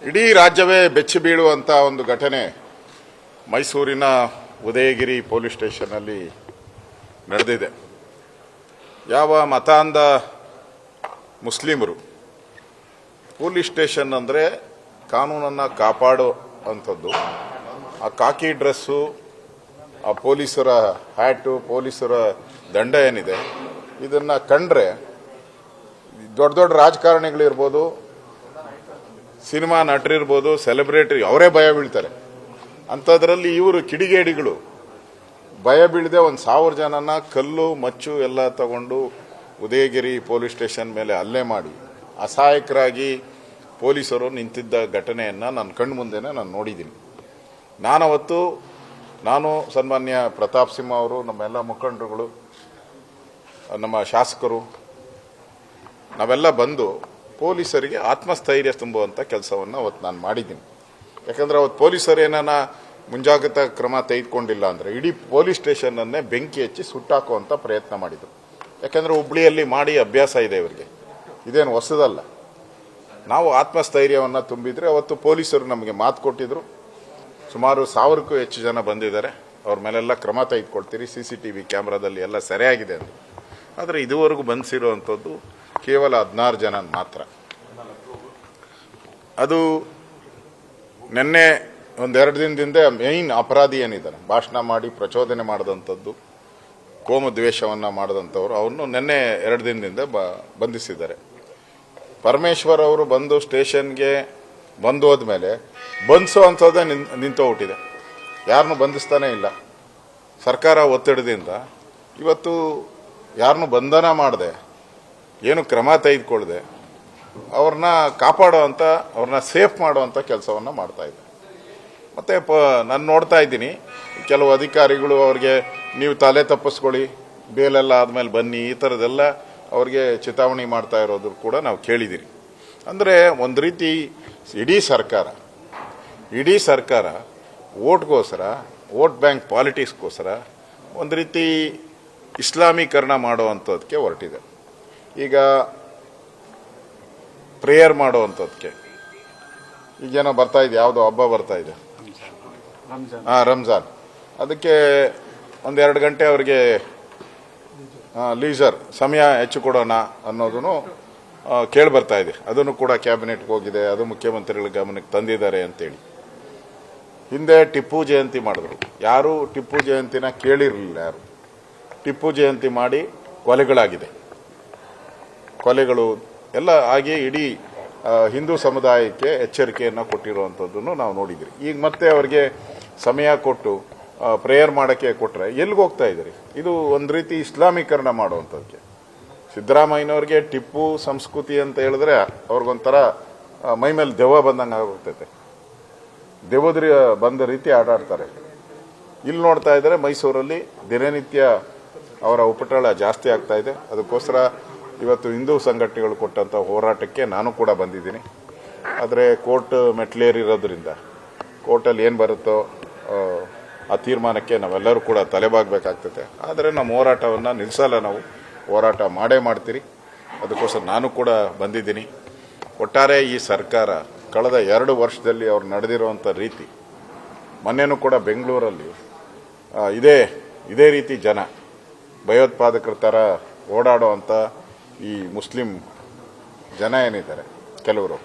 ಇಡೀ ರಾಜ್ಯವೇ ಬೆಚ್ಚಿ ಬೀಳುವಂಥ ಒಂದು ಘಟನೆ ಮೈಸೂರಿನ ಉದಯಗಿರಿ ಪೊಲೀಸ್ ಸ್ಟೇಷನ್ನಲ್ಲಿ ನಡೆದಿದೆ. ಯಾವ ಮತಾಂಧ ಮುಸ್ಲಿಮರು ಪೊಲೀಸ್ ಸ್ಟೇಷನ್ ಅಂದರೆ ಕಾನೂನನ್ನು ಕಾಪಾಡುವಂಥದ್ದು. ಆ ಕಾಕಿ ಡ್ರೆಸ್ಸು, ಆ ಪೊಲೀಸರ ಹ್ಯಾಟು, ಪೊಲೀಸರ ದಂಡ ಏನಿದೆ, ಇದನ್ನು ಕಂಡ್ರೆ ದೊಡ್ಡ ದೊಡ್ಡ ರಾಜಕಾರಣಿಗಳಿರ್ಬೋದು, ಸಿನಿಮಾ ನಟರಿರ್ಬೋದು, ಸೆಲೆಬ್ರಿಟಿ ಅವರೇ ಭಯ ಬೀಳ್ತಾರೆ. ಅಂಥದ್ರಲ್ಲಿ ಇವರು ಕಿಡಿಗೇಡಿಗಳು ಭಯ ಬೀಳದೆ 1,000 ಜನನ ಕಲ್ಲು ಮಚ್ಚು ಎಲ್ಲ ತಗೊಂಡು ಉದಯಗಿರಿ ಪೊಲೀಸ್ ಸ್ಟೇಷನ್ ಮೇಲೆ ಹಲ್ಲೆ ಮಾಡಿ ಅಸಹಾಯಕರಾಗಿ ಪೊಲೀಸರು ನಿಂತಿದ್ದ ಘಟನೆಯನ್ನು ನನ್ನ ಕಣ್ಣು ಮುಂದೆನೇ ನಾನು ನೋಡಿದ್ದೀನಿ. ನಾನು ಸನ್ಮಾನ್ಯ ಪ್ರತಾಪ್ ಸಿಂಹ ಅವರು, ನಮ್ಮೆಲ್ಲ ಮುಖಂಡರುಗಳು, ನಮ್ಮ ಶಾಸಕರು ನಾವೆಲ್ಲ ಬಂದು ಪೊಲೀಸರಿಗೆ ಆತ್ಮಸ್ಥೈರ್ಯ ತುಂಬುವಂಥ ಕೆಲಸವನ್ನು ಅವತ್ತು ನಾನು ಮಾಡಿದ್ದೀನಿ. ಯಾಕಂದರೆ ಅವತ್ತು ಪೊಲೀಸರು ಏನಾನ ಮುಂಜಾಗ್ರತಾ ಕ್ರಮ ತೆಗೆದುಕೊಂಡಿಲ್ಲ ಅಂದರೆ ಇಡೀ ಪೊಲೀಸ್ ಸ್ಟೇಷನನ್ನೇ ಬೆಂಕಿ ಹಚ್ಚಿ ಸುಟ್ಟಾಕುವಂಥ ಪ್ರಯತ್ನ ಮಾಡಿದರು. ಯಾಕಂದರೆ ಹುಬ್ಳಿಯಲ್ಲಿ ಮಾಡಿ ಅಭ್ಯಾಸ ಇದೆ ಇವರಿಗೆ, ಇದೇನು ಹೊಸದಲ್ಲ. ನಾವು ಆತ್ಮಸ್ಥೈರ್ಯವನ್ನು ತುಂಬಿದರೆ ಅವತ್ತು ಪೊಲೀಸರು ನಮಗೆ ಮಾತು ಕೊಟ್ಟಿದ್ರು. ಸುಮಾರು 1000ಕ್ಕೂ ಹೆಚ್ಚು ಜನ ಬಂದಿದ್ದಾರೆ, ಅವ್ರ ಮೇಲೆಲ್ಲ ಕ್ರಮ ತೆಗೆದುಕೊಳ್ತೀರಿ, CCTV ಕ್ಯಾಮ್ರಾದಲ್ಲಿ ಎಲ್ಲ ಸರಿಯಾಗಿದೆ ಅಂತ. ಆದರೆ ಇದುವರೆಗೂ ಬಂಧಿಸಿರುವಂಥದ್ದು ಕೇವಲ 16 ಜನ ಮಾತ್ರ. ಅದು ನಿನ್ನೆ 1-2 ದಿನದಿಂದ ಮೇನ್ ಅಪರಾಧಿ ಏನಿದ್ದಾರೆ, ಭಾಷಣ ಮಾಡಿ ಪ್ರಚೋದನೆ ಮಾಡಿದಂಥದ್ದು, ಕೋಮು ದ್ವೇಷವನ್ನು ಮಾಡಿದಂಥವ್ರು, ಅವನು ನಿನ್ನೆ 2 ದಿನದಿಂದ ಬಂಧಿಸಿದ್ದಾರೆ. ಪರಮೇಶ್ವರ್ ಅವರು ಬಂದು ಸ್ಟೇಷನ್ಗೆ ಬಂದು ಹೋದ್ಮೇಲೆ ಬಂಧಿಸೋ ಅಂಥದ್ದೇ ನಿಂತೋಗ್ಬಿಟ್ಟಿದೆ, ಯಾರನ್ನೂ ಬಂಧಿಸ್ತಾನೇ ಇಲ್ಲ. ಸರ್ಕಾರ ಒತ್ತಡದಿಂದ ಇವತ್ತು ಯಾರನ್ನೂ ಬಂಧನ ಮಾಡದೆ, ಏನು ಕ್ರಮ ತೆಗೆದುಕೊಳ್ಳದೆ ಅವ್ರನ್ನ ಕಾಪಾಡುವಂಥ, ಅವ್ರನ್ನ ಸೇಫ್ ಮಾಡುವಂಥ ಕೆಲಸವನ್ನು ಮಾಡ್ತಾ ಇದೆ. ಮತ್ತು ನಾನು ನೋಡ್ತಾ ಇದ್ದೀನಿ ಕೆಲವು ಅಧಿಕಾರಿಗಳು ಅವ್ರಿಗೆ ನೀವು ತಲೆ ತಪ್ಪಿಸ್ಕೊಳ್ಳಿ, ಬೇಲೆಲ್ಲ ಆದಮೇಲೆ ಬನ್ನಿ, ಈ ಥರದ್ದೆಲ್ಲ ಅವ್ರಿಗೆ ಚಿತಾವಣೆ ಮಾಡ್ತಾ ಇರೋದು ಕೂಡ ನಾವು ಕೇಳಿದ್ದೀರಿ. ಅಂದರೆ ಒಂದು ರೀತಿ ಇಡೀ ಸರ್ಕಾರ ಓಟ್ಗೋಸ್ಕರ, ವೋಟ್ ಬ್ಯಾಂಕ್ ಪಾಲಿಟಿಕ್ಸ್ಗೋಸ್ಕರ ಒಂದು ರೀತಿ ಇಸ್ಲಾಮೀಕರಣ ಮಾಡುವಂಥದ್ದಕ್ಕೆ ಹೊರಟಿದೆ. ಈಗ ಪ್ರೇಯರ್ ಮಾಡುವಂಥದ್ದಕ್ಕೆ ಈಗೇನೋ ಬರ್ತಾ ಇದೆ, ಯಾವುದೋ ಹಬ್ಬ ಬರ್ತಾ ಇದೆ, ರಂಜಾನ್, ಅದಕ್ಕೆ 1-2 ಗಂಟೆ ಅವರಿಗೆ ಲೀಸರ್ ಸಮಯ ಹೆಚ್ಚು ಕೊಡೋಣ ಅನ್ನೋದನ್ನು ಕೇಳಿ ಬರ್ತಾ ಇದೆ. ಅದನ್ನು ಕೂಡ ಕ್ಯಾಬಿನೆಟ್ಗೆ ಹೋಗಿದೆ, ಅದು ಮುಖ್ಯಮಂತ್ರಿಗಳ ಗಮನಕ್ಕೆ ತಂದಿದ್ದಾರೆ ಅಂತೇಳಿ. ಹಿಂದೆ ಟಿಪ್ಪು ಜಯಂತಿ ಮಾಡಿದ್ರು, ಯಾರು ಟಿಪ್ಪು ಜಯಂತಿನ ಕೇಳಿರಲಿಲ್ಲ. ಯಾರು ಟಿಪ್ಪು ಜಯಂತಿ ಮಾಡಿ ಕೊಲೆಗಳು ಎಲ್ಲ ಆಗಿ ಇಡೀ ಹಿಂದೂ ಸಮುದಾಯಕ್ಕೆ ಎಚ್ಚರಿಕೆಯನ್ನು ಕೊಟ್ಟಿರುವಂಥದ್ದನ್ನು ನಾವು ನೋಡಿದ್ರಿ. ಈಗ ಮತ್ತೆ ಅವರಿಗೆ ಸಮಯ ಕೊಟ್ಟು ಪ್ರೇಯರ್ ಮಾಡೋಕ್ಕೆ ಕೊಟ್ಟರೆ ಎಲ್ಲಿಗೆ ಹೋಗ್ತಾ ಇದ್ದೀರಿ? ಇದು ಒಂದು ರೀತಿ ಇಸ್ಲಾಮೀಕರಣ ಮಾಡುವಂಥದ್ದಕ್ಕೆ. ಸಿದ್ದರಾಮಯ್ಯನವ್ರಿಗೆ ಟಿಪ್ಪು ಸಂಸ್ಕೃತಿ ಅಂತ ಹೇಳಿದ್ರೆ ಅವ್ರಿಗೊಂಥರ ಮೈ ಮೇಲೆ ದೆವ್ವ ಬಂದಂಗೆ ಆಗೋಗ್ತೈತೆ, ದೆವ್ವದ ಬಂದ ರೀತಿ ಆಟಾಡ್ತಾರೆ. ಇಲ್ಲಿ ನೋಡ್ತಾ ಇದ್ದಾರೆ ಮೈಸೂರಲ್ಲಿ ದಿನನಿತ್ಯ ಅವರ ಉಪಟಳ ಜಾಸ್ತಿ ಆಗ್ತಾ ಇದೆ. ಅದಕ್ಕೋಸ್ಕರ ಇವತ್ತು ಹಿಂದೂ ಸಂಘಟನೆಗಳು ಕೊಟ್ಟಂಥ ಹೋರಾಟಕ್ಕೆ ನಾನು ಕೂಡ ಬಂದಿದ್ದೀನಿ. ಆದರೆ ಕೋರ್ಟ್ ಮೆಟ್ಲೇರಿರೋದ್ರಿಂದ ಕೋರ್ಟಲ್ಲಿ ಏನು ಬರುತ್ತೋ ಆ ತೀರ್ಮಾನಕ್ಕೆ ನಾವೆಲ್ಲರೂ ಕೂಡ ತಲೆಬಾಗಬೇಕಾಗ್ತದೆ. ಆದರೆ ನಮ್ಮ ಹೋರಾಟವನ್ನು ನಿಲ್ಲಿಸಲ್ಲ, ನಾವು ಹೋರಾಟ ಮಾಡೇ ಮಾಡ್ತೀರಿ. ಅದಕ್ಕೋಸ್ಕರ ನಾನು ಕೂಡ ಬಂದಿದ್ದೀನಿ. ಒಟ್ಟಾರೆ ಈ ಸರ್ಕಾರ ಕಳೆದ 2 ವರ್ಷದಲ್ಲಿ ಅವ್ರು ನಡೆದಿರುವಂಥ ರೀತಿ, ಮೊನ್ನೆನೂ ಕೂಡ ಬೆಂಗಳೂರಲ್ಲಿ ಇದೇ ರೀತಿ ಜನ ಭಯೋತ್ಪಾದಕರ ಥರ ಓಡಾಡುವಂಥ ಈ ಮುಸ್ಲಿಂ ಜನ ಏನಿದ್ದಾರೆ, ಕೆಲವರು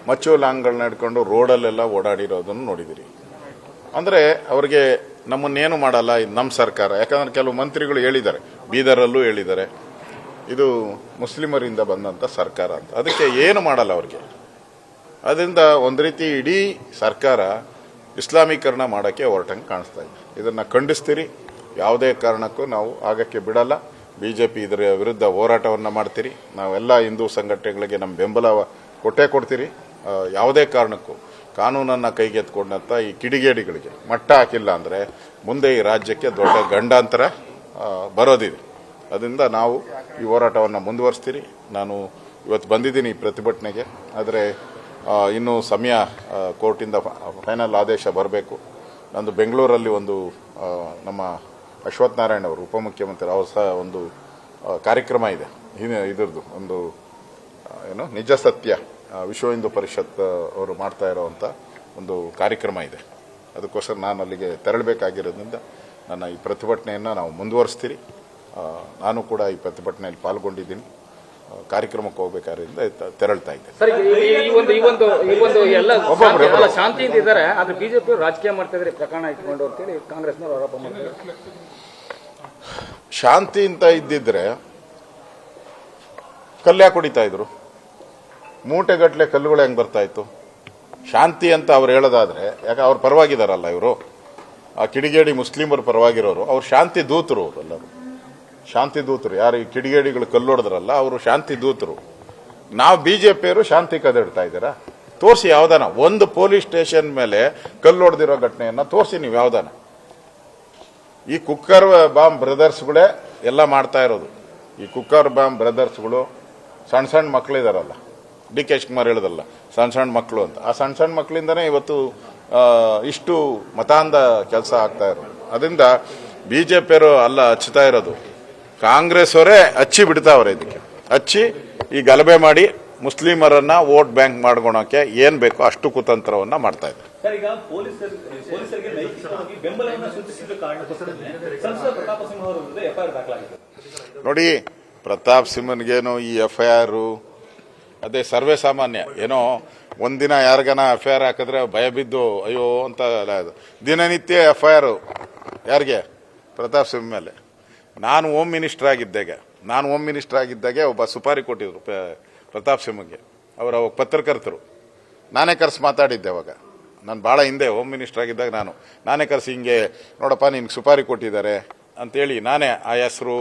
ಮಚ್ಚು ಲಾಂಗ್ಗಳನ್ನ ಹಿಡ್ಕೊಂಡು ರೋಡಲ್ಲೆಲ್ಲ ಓಡಾಡಿರೋದನ್ನು ನೋಡಿದಿರಿ. ಅಂದರೆ ಅವ್ರಿಗೆ ನಮ್ಮನ್ನೇನು ಮಾಡಲ್ಲ ಇದು ನಮ್ಮ ಸರ್ಕಾರ. ಯಾಕಂದ್ರೆ ಕೆಲವು ಮಂತ್ರಿಗಳು ಹೇಳಿದ್ದಾರೆ, ಬೀದರಲ್ಲೂ ಹೇಳಿದ್ದಾರೆ, ಇದು ಮುಸ್ಲಿಮರಿಂದ ಬಂದಂಥ ಸರ್ಕಾರ ಅಂತ. ಅದಕ್ಕೆ ಏನು ಮಾಡಲ್ಲ ಅವ್ರಿಗೆ. ಅದರಿಂದ ಒಂದು ರೀತಿ ಇಡೀ ಸರ್ಕಾರ ಇಸ್ಲಾಮೀಕರಣ ಮಾಡೋಕ್ಕೆ ಹೊರಟಂಗೆ ಕಾಣಿಸ್ತಾ ಇದೆ. ಇದನ್ನು ಖಂಡಿಸ್ತೀರಿ, ಯಾವುದೇ ಕಾರಣಕ್ಕೂ ನಾವು ಆಗಕ್ಕೆ ಬಿಡಲ್ಲ. BJP ಇದರ ವಿರುದ್ಧ ಹೋರಾಟವನ್ನು ಮಾಡ್ತೀರಿ. ನಾವೆಲ್ಲ ಹಿಂದೂ ಸಂಘಟನೆಗಳಿಗೆ ನಮ್ಮ ಬೆಂಬಲ ಕೊಡ್ತೀರಿ. ಯಾವುದೇ ಕಾರಣಕ್ಕೂ ಕಾನೂನನ್ನು ಕೈಗೆತ್ಕೊಂಡಂಥ ಈ ಕಿಡಿಗೇಡಿಗಳಿಗೆ ಮಟ್ಟ ಹಾಕಿಲ್ಲ ಅಂದರೆ ಮುಂದೆ ಈ ರಾಜ್ಯಕ್ಕೆ ದೊಡ್ಡ ಗಂಡಾಂತರ ಬರೋದಿದೆ. ಅದರಿಂದ ನಾವು ಈ ಹೋರಾಟವನ್ನು ಮುಂದುವರಿಸ್ತೀರಿ. ನಾನು ಇವತ್ತು ಬಂದಿದ್ದೀನಿ ಪ್ರತಿಭಟನೆಗೆ, ಆದರೆ ಇನ್ನೂ ಸಮಯ ಕೋರ್ಟಿಂದ ಫೈನಲ್ ಆದೇಶ ಬರಬೇಕು. ನಂದು ಬೆಂಗಳೂರಲ್ಲಿ ಒಂದು ನಮ್ಮ ಅಶ್ವಥ್ ನಾರಾಯಣ್ ಅವರು ಉಪಮುಖ್ಯಮಂತ್ರಿ ಅವ್ರ ಸಹ ಒಂದು ಕಾರ್ಯಕ್ರಮ ಇದೆ, ಇದ್ರದ್ದು ಒಂದು ಏನು ನಿಜ ಸತ್ಯ ವಿಶ್ವ ಹಿಂದೂ ಪರಿಷತ್ ಅವರು ಮಾಡ್ತಾ ಇರೋವಂಥ ಒಂದು ಕಾರ್ಯಕ್ರಮ ಇದೆ. ಅದಕ್ಕೋಸ್ಕರ ನಾನು ಅಲ್ಲಿಗೆ ತೆರಳಬೇಕಾಗಿರೋದ್ರಿಂದ ನನ್ನ ಈ ಪ್ರತಿಭಟನೆಯನ್ನು ನಾವು ಮುಂದುವರಿಸ್ತೀರಿ. ನಾನು ಕೂಡ ಈ ಪ್ರತಿಭಟನೆಯಲ್ಲಿ ಪಾಲ್ಗೊಂಡಿದ್ದೀನಿ. ಕಾರ್ಯಕ್ರಮಕ್ಕೆ ಹೋಗಬೇಕಾದ್ರಿಂದ ತೆರಳ್ತಾ ಇದ್ದೆ. ಶಾಂತಿಯಿಂದ ಇದ್ದಾರೆ, ಆದ್ರೆ ಬಿಜೆಪಿ ರಾಜಕೀಯ ಮಾಡ್ತಾ ಇದ್ದಾರೆ ಪ್ರಕರಣ ಇಟ್ಕೊಂಡು ಅಂತೇಳಿ ಕಾಂಗ್ರೆಸ್ನವರು ಆರೋಪ ಮಾಡ್ತಾರೆ. ಶಾಂತಿ ಅಂತ ಇದ್ದಿದ್ರೆ ಕಲ್ಯಾಕ್ ಹೊಡಿತಾ ಇದ್ರು, ಮೂಟೆಗಟ್ಟಲೆ ಕಲ್ಲುಗಳು ಹೆಂಗ್ ಬರ್ತಾ ಇತ್ತು? ಶಾಂತಿ ಅಂತ ಅವ್ರು ಹೇಳೋದಾದ್ರೆ, ಯಾಕೆ ಅವ್ರ ಪರವಾಗಿದಾರಲ್ಲ ಇವರು, ಆ ಕಿಡಿಗೇಡಿ ಮುಸ್ಲಿಮರ ಪರವಾಗಿರೋರು, ಅವ್ರು ಶಾಂತಿ ದೂತರು. ಎಲ್ಲರೂ ಶಾಂತಿ ದೂತರು. ಯಾರು ಈ ಕಿಡಿಗೇಡಿಗಳು ಕಲ್ಲೊಡೆದ್ರಲ್ಲ ಅವರು ಶಾಂತಿ ದೂತರು. ನಾವು ಬಿಜೆಪಿಯವರು ಶಾಂತಿ ಕದಡ್ತಾ ಇದ್ದೀರಾ? ತೋರಿಸಿ ಯಾವ್ದಾನ ಒಂದು ಪೊಲೀಸ್ ಸ್ಟೇಷನ್ ಮೇಲೆ ಕಲ್ಲೊಡೆದಿರೋ ಘಟನೆಯನ್ನ ತೋರಿಸಿ ನೀವು ಯಾವ್ದಾನ. ಈ ಕುಕ್ಕರ್ ಬಾಂಬ್ ಬ್ರದರ್ಸ್ಗಳೇ ಎಲ್ಲ ಮಾಡ್ತಾ ಇರೋದು. ಈ ಕುಕ್ಕರ್ ಬಾಂಬ್ ಬ್ರದರ್ಸ್ಗಳು ಸಣ್ಣ ಸಣ್ಣ ಮಕ್ಕಳಿದಾರಲ್ಲ, ಡಿ ಕೆ ಶಿವಕುಮಾರ್ ಹೇಳೋದಲ್ಲ ಸಣ್ಣ ಸಣ್ಣ ಮಕ್ಕಳು ಅಂತ, ಆ ಸಣ್ಣ ಸಣ್ಣ ಮಕ್ಕಳಿಂದನೇ ಇವತ್ತು ಇಷ್ಟು ಮತಾಂಧ ಕೆಲಸ ಆಗ್ತಾ ಇರೋದು. ಅದರಿಂದ ಬಿಜೆಪಿಯವರು ಅಲ್ಲ ಹಚ್ಚುತ್ತಾ ಇರೋದು, ಕಾಂಗ್ರೆಸ್ ಅವರೇ ಹಚ್ಚಿ ಬಿಡ್ತಾವ್ರೆ. ಇದಕ್ಕೆ ಹಚ್ಚಿ ಈ ಗಲಭೆ ಮಾಡಿ ಮುಸ್ಲಿಮರನ್ನ ವೋಟ್ ಬ್ಯಾಂಕ್ ಮಾಡ್ಕೊಳಕ್ಕೆ ಏನ್ ಬೇಕೋ ಅಷ್ಟು ಕುತಂತ್ರವನ್ನ ಮಾಡ್ತಾ ಇದ್ದಾರೆ. ನೋಡಿ, ಪ್ರತಾಪ್ ಸಿಂಹನ್ಗೇನು ಈ FIR ಅದೇ ಸರ್ವೇ ಸಾಮಾನ್ಯ. ಏನೋ ಒಂದಿನ ಯಾರಿಗಾನ FIR ಹಾಕಿದ್ರೆ ಭಯ ಬಿದ್ದು ಅಯ್ಯೋ ಅಂತ ದಿನನಿತ್ಯ FIR ಯಾರಿಗೆ? ಪ್ರತಾಪ್ ಸಿಂಹ ಮೇಲೆ. ನಾನು ಹೋಮ್ ಮಿನಿಸ್ಟರ್ ಆಗಿದ್ದಾಗೆ ಒಬ್ಬ ಸುಪಾರಿ ಕೊಟ್ಟಿದ್ರು ಪ್ರತಾಪ್ ಸಿಂಹಗೆ. ಅವರ ಪತ್ರಕರ್ತರು ನಾನೇ ಕರೆಸಿ ಮಾತಾಡಿದ್ದೆ ಅವಾಗ. ನಾನು ಭಾಳ ಹಿಂದೆ ಹೋಮ್ ಮಿನಿಸ್ಟರ್ ಆಗಿದ್ದಾಗ ನಾನೇ ಕರೆಸಿ ಹಿಂಗೆ ನೋಡಪ್ಪ ನಿನ್ಗೆ ಸುಪಾರಿ ಕೊಟ್ಟಿದ್ದಾರೆ ಅಂತೇಳಿ ನಾನೇ ಆ ಹೆಸರು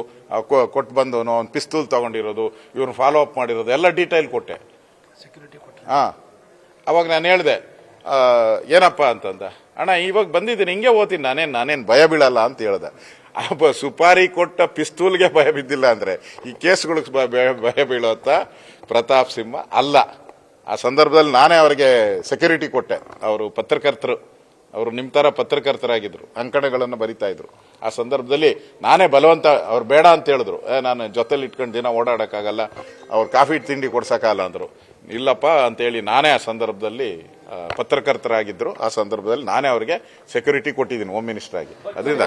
ಕೊಟ್ಟು ಬಂದವನು, ಅವ್ನು ಪಿಸ್ತೂಲ್ ತಗೊಂಡಿರೋದು, ಇವ್ರನ್ನ ಫಾಲೋ ಅಪ್ ಮಾಡಿರೋದು ಎಲ್ಲ ಡೀಟೈಲ್ ಕೊಟ್ಟೆ. ಅವಾಗ ನಾನು ಹೇಳಿದೆ ಏನಪ್ಪ ಅಂತಂದ. ಅಣ್ಣ ಇವಾಗ ಬಂದಿದ್ದೀನಿ ಹಿಂಗೆ ಓದ್ತೀನಿ, ನಾನೇನು ಭಯ ಬೀಳಲ್ಲ ಅಂತ ಹೇಳ್ದೆ. ಸುಪಾರಿ ಕೊಟ್ಟ ಪಿಸ್ತೂಲ್ಗೆ ಭಯ ಬಿದ್ದಿಲ್ಲ ಅಂದ್ರೆ ಈ ಕೇಸ್ಗಳಿಗೆ ಭಯ ಬೀಳೋತ್ತ ಪ್ರತಾಪ್ ಸಿಂಹ ಅಲ್ಲ. ಆ ಸಂದರ್ಭದಲ್ಲಿ ನಾನೇ ಅವರಿಗೆ ಸೆಕ್ಯೂರಿಟಿ ಕೊಟ್ಟೆ. ಅವರು ಪತ್ರಕರ್ತರು, ಅವರು ನಿಮ್ಮ ತರ ಪತ್ರಕರ್ತರಾಗಿದ್ರು, ಅಂಕಣಗಳನ್ನು ಬರಿತಾ ಇದ್ರು. ಆ ಸಂದರ್ಭದಲ್ಲಿ ನಾನೇ ಬಲವಂತ, ಅವ್ರು ಬೇಡ ಅಂತ ಹೇಳಿದ್ರು, ನಾನು ಜೊತೆಲಿ ಇಟ್ಕೊಂಡು ದಿನ ಓಡಾಡಕ್ಕಾಗಲ್ಲ, ಅವ್ರು ಕಾಫಿ ತಿಂಡಿ ಕೊಡ್ಸಕ್ಕಾಗಲ್ಲ ಅಂದ್ರು. ಇಲ್ಲಪ್ಪ ಅಂತೇಳಿ ನಾನೇ ಆ ಸಂದರ್ಭದಲ್ಲಿ ಪತ್ರಕರ್ತರಾಗಿದ್ರು. ಆ ಸಂದರ್ಭದಲ್ಲಿ ನಾನೇ ಅವರಿಗೆ ಸೆಕ್ಯೂರಿಟಿ ಕೊಟ್ಟಿದ್ದೀನಿ ಹೋಮ್ ಮಿನಿಸ್ಟರ್ ಆಗಿ. ಅದರಿಂದ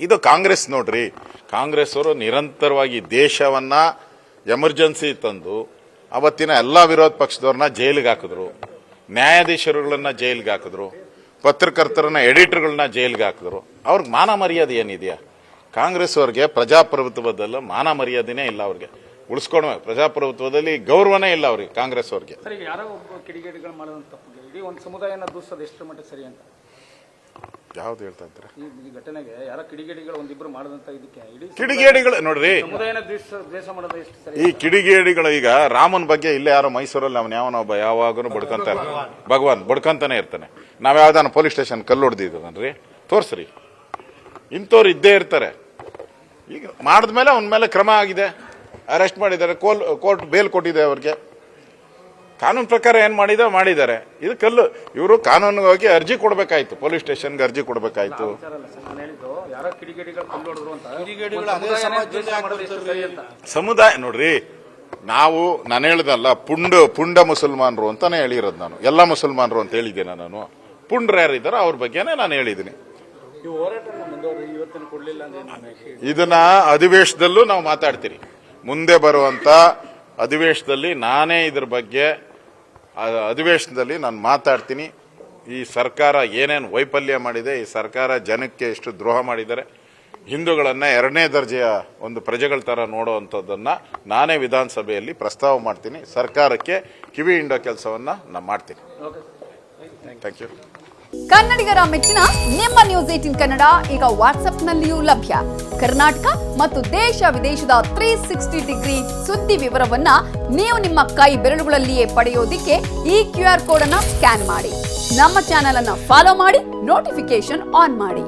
ಇದು ಕಾಂಗ್ರೆಸ್ ನೋಡ್ರಿ, ಕಾಂಗ್ರೆಸ್ ಅವರು ನಿರಂತರವಾಗಿ ದೇಶವನ್ನ ಎಮರ್ಜೆನ್ಸಿ ತಂದು ಅವತ್ತಿನ ಎಲ್ಲಾ ವಿರೋಧ ಪಕ್ಷದವ್ರನ್ನ ಜೈಲಿಗೆ ಹಾಕಿದ್ರು, ನ್ಯಾಯಾಧೀಶರುಗಳನ್ನ ಜೈಲಿಗೆ ಹಾಕಿದ್ರು, ಪತ್ರಕರ್ತರನ್ನ ಎಡಿಟರ್ಗಳನ್ನ ಜೈಲಿಗೆ ಹಾಕಿದ್ರು. ಅವ್ರಿಗೆ ಮಾನ ಮರ್ಯಾದೆ ಏನಿದೆಯಾ? ಕಾಂಗ್ರೆಸ್ ಅವ್ರಿಗೆ ಪ್ರಜಾಪ್ರಭುತ್ವದಲ್ಲ ಮಾನ ಮರ್ಯಾದೆನೇ ಇಲ್ಲ. ಅವ್ರಿಗೆ ಉಳಿಸ್ಕೊಳ್ವೆ, ಪ್ರಜಾಪ್ರಭುತ್ವದಲ್ಲಿ ಗೌರವನೇ ಇಲ್ಲ ಅವ್ರಿಗೆ, ಕಾಂಗ್ರೆಸ್ ಅವ್ರಿಗೆ. ಯಾರೋ ಒಬ್ಬ ಕಿಡಿಗೇಡಿಗಳು ಮಾಡೋದಂತ ತಪ್ಪಿಗೆ ಇಡೀ ಒಂದು ಸಮುದಾಯನ ದೂಷಿಸೋದು ಎಷ್ಟು ಮಟ್ಟಿಗೆ ಸರಿ ಅಂತ ಯಾವ್ದು ಹೇಳ್ತಾ ಇದ್ದಾರೆ? ಈ ಘಟನೆಗೆ ಯಾರೋ ಕಿಡಿಗೇಡಿಗಳು ಒಂದಿಬ್ರು ಮಾಡದಂತ ಇದಕ್ಕೆ ಇಡೀ ಕಿಡಿಗೇಡಿಗಳು ನೋಡ್ರಿ, ಸಮುದಾಯನ ದ್ವೇಷ ಮಾಡೋದು ಎಷ್ಟು ಸರಿ? ಈ ಕಿಡಿಗೇಡಿಗಳು ಈಗ ರಾಮನ್ ಬಗ್ಗೆ ಇಲ್ಲೇ ಯಾರೋ ಮೈಸೂರಲ್ಲಿ ಅವನ ಯಾವನೊಬ್ಬ ಯಾವಾಗೂ ಬಡ್ಕಂತಾನೆ, ಭಗವಾನ್ ಬಡ್ಕಂತಾನೆ ಇರ್ತಾನೆ. ನಾವ್ ಯಾವ್ದಾನ ಪೊಲೀಸ್ ಸ್ಟೇಷನ್ ಕಲ್ಲು ಹೊಡೆದಿದ್ದೀವನ್ರಿ ತೋರ್ಸ್ರಿ, ಇಂಥವ್ರು ಇದ್ದೇ ಇರ್ತಾರೆ. ಈಗ ಮಾಡಿದ್ಮೇಲೆ ಅವನ ಮೇಲೆ ಕ್ರಮ ಆಗಿದೆ, ಅರೆಸ್ಟ್ ಮಾಡಿದ್ದಾರೆ, ಕೋರ್ಟ್ ಬೇಲ್ ಕೊಟ್ಟಿದೆ ಅವ್ರಿಗೆ. ಕಾನೂನು ಪ್ರಕಾರ ಏನ್ ಮಾಡಿದ್ದಾರೆ. ಇದು ಕಲ್ಲು, ಇವರು ಕಾನೂನಿಗಾಗಿ ಅರ್ಜಿ ಕೊಡ್ಬೇಕಾಯ್ತು, ಪೊಲೀಸ್ ಸ್ಟೇಷನ್ಗೆ ಅರ್ಜಿ ಕೊಡ್ಬೇಕಾಯ್ತು. ಸಮುದಾಯ ನೋಡ್ರಿ, ನಾನು ಹೇಳ್ದಲ್ಲ ಪುಂಡ ಮುಸಲ್ಮಾನರು ಅಂತಾನೆ ಹೇಳಿರೋದು. ನಾನು ಎಲ್ಲ ಮುಸಲ್ಮಾನರು ಅಂತ ಹೇಳಿದ್ದೇನೆ. ನಾನು ಪುಂಡ್ರು ಯಾರಿದ್ದಾರೋ ಅವ್ರ ಬಗ್ಗೆನೇ ನಾನು ಹೇಳಿದ್ದೀನಿ. ಇದನ್ನ ಅಧಿವೇಶನದಲ್ಲೂ ನಾವು ಮಾತಾಡ್ತೀರಿ. ಮುಂದೆ ಬರುವಂತ ಅಧಿವೇಶನದಲ್ಲಿ ನಾನೇ ಇದ್ರ ಬಗ್ಗೆ ಅಧಿವೇಶನದಲ್ಲಿ ನಾನು ಮಾತಾಡ್ತೀನಿ. ಈ ಸರ್ಕಾರ ಏನೇನು ವೈಫಲ್ಯ ಮಾಡಿದೆ, ಈ ಸರ್ಕಾರ ಜನಕ್ಕೆ ಎಷ್ಟು ದ್ರೋಹ ಮಾಡಿದ್ದಾರೆ, ಹಿಂದೂಗಳನ್ನ ಎರಡನೇ ದರ್ಜೆಯ ಒಂದು ಪ್ರಜೆಗಳ ತರ ನೋಡುವಂಥದ್ದನ್ನ ನಾನೇ ವಿಧಾನಸಭೆಯಲ್ಲಿ ಪ್ರಸ್ತಾವ ಮಾಡ್ತೀನಿ. ಸರ್ಕಾರಕ್ಕೆ ಕಿವಿ ಹಿಂಡೋ ಕೆಲಸವನ್ನ ನಾನು ಮಾಡ್ತೀನಿ. Thank you. ಕನ್ನಡಿಗರ ಮೆಚ್ಚಿನ ನಿಮ್ಮ ನ್ಯೂಸ್ 18 ಕನ್ನಡ ಈಗ ವಾಟ್ಸ್ಆಪ್ನಲ್ಲಿಯೂ ಲಭ್ಯ. ಕರ್ನಾಟಕ ಮತ್ತು ದೇಶ ವಿದೇಶದ 360 ಡಿಗ್ರಿ ಸುದ್ದಿ ವಿವರವನ್ನ ನೀವು ನಿಮ್ಮ ಕೈ ಬೆರಳುಗಳಲ್ಲಿಯೇ ಪಡೆಯೋದಿಕ್ಕೆ ಈ QR ಕೋಡ್ ಅನ್ನ ಸ್ಕ್ಯಾನ್ ಮಾಡಿ. ನಮ್ಮ ಚಾನೆಲ್ ಅನ್ನ ಫಾಲೋ ಮಾಡಿ, ನೋಟಿಫಿಕೇಶನ್ ಆನ್ ಮಾಡಿ.